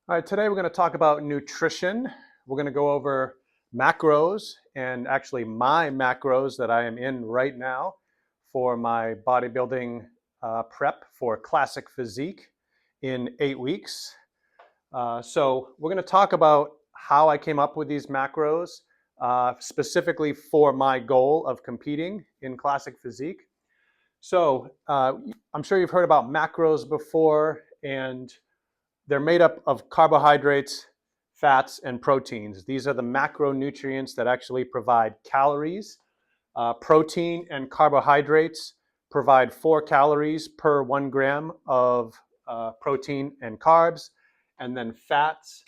All right, today we're going to talk about nutrition. We're going to go over macros and actually my macros that I am in right now for my bodybuilding prep for Classic Physique in 8 weeks. So we're going to talk about how I came up with these macros specifically for my goal of competing in Classic Physique. So I'm sure you've heard about macros before, and they're made up of carbohydrates, fats, and proteins. These are the macronutrients that actually provide calories. Protein and carbohydrates provide 4 calories per 1 gram of protein and carbs. And then fats,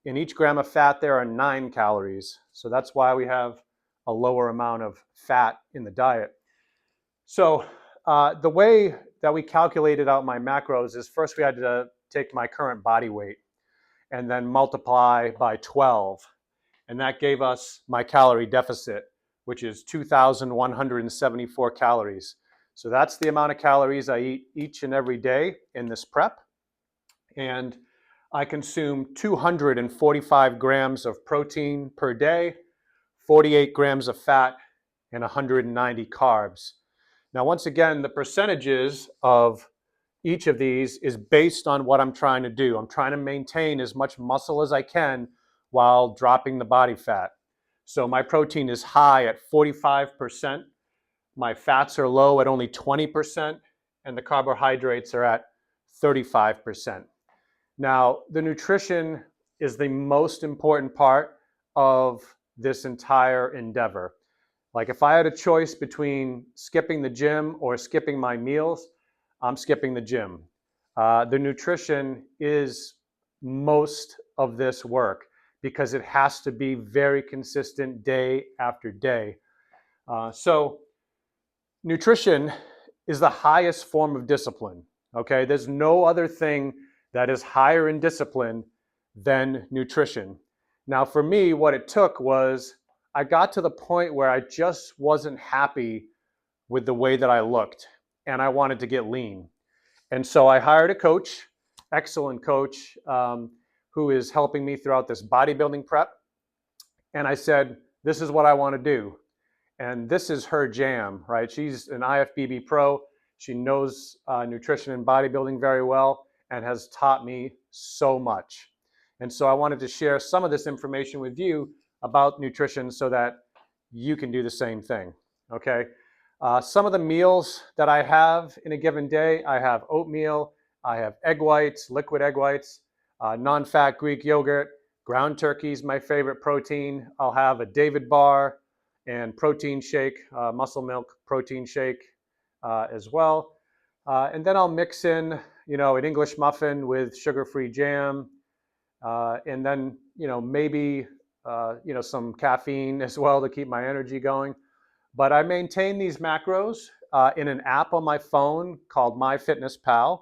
in each gram of fat, there are 9 calories. So that's why we have a lower amount of fat in the diet. So the way that we calculated out my macros is first we had to take my current body weight and then multiply by 12. And that gave us my calorie deficit, which is 2,174 calories. So that's the amount of calories I eat each and every day in this prep. And I consume 245 grams of protein per day, 48 grams of fat, and 190 carbs. Now, once again, the percentages of each of these is based on what I'm trying to do. I'm trying to maintain as much muscle as I can while dropping the body fat. So my protein is high at 45%. My fats are low at only 20%, and the carbohydrates are at 35%. Now, the nutrition is the most important part of this entire endeavor. Like if I had a choice between skipping the gym or skipping my meals, I'm skipping the gym. The nutrition is most of this work because it has to be very consistent day after day. So nutrition is the highest form of discipline. Okay, there's no other thing that is higher in discipline than nutrition. Now, for me, what it took was I got to the point where I just wasn't happy with the way that I looked, and I wanted to get lean. And so I hired a coach, excellent coach, who is helping me throughout this bodybuilding prep. And I said, this is what I want to do. And this is her jam, right? She's an IFBB pro. She knows nutrition and bodybuilding very well and has taught me so much. And so I wanted to share some of this information with you about nutrition so that you can do the same thing, okay? Some of the meals that I have in a given day, I have oatmeal, I have egg whites, liquid egg whites, non-fat Greek yogurt, ground turkey is my favorite protein. I'll have a David bar and protein shake, muscle milk protein shake as well. And then I'll mix in, an English muffin with sugar-free jam, and then, maybe, some caffeine as well to keep my energy going. But I maintain these macros in an app on my phone called MyFitnessPal.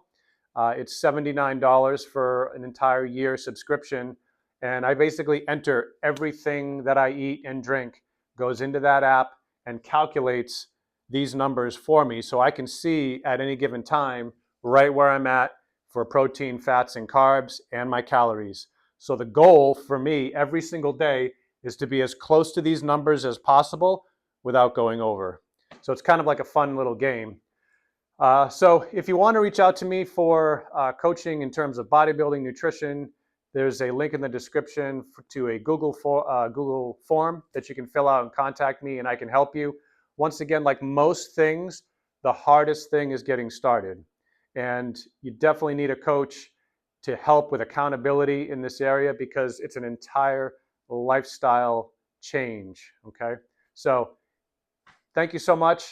It's $79 for an entire year subscription. And I basically enter everything that I eat and drink goes into that app and calculates these numbers for me so I can see at any given time right where I'm at for protein, fats, and carbs and my calories. So the goal for me every single day is to be as close to these numbers as possible without going over. So it's kind of like a fun little game. So if you want to reach out to me for coaching in terms of bodybuilding, nutrition, there's a link in the description to a Google form that you can fill out and contact me, and I can help you. Once again, like most things, the hardest thing is getting started. And you definitely need a coach to help with accountability in this area because it's an entire lifestyle change, okay? So thank you so much.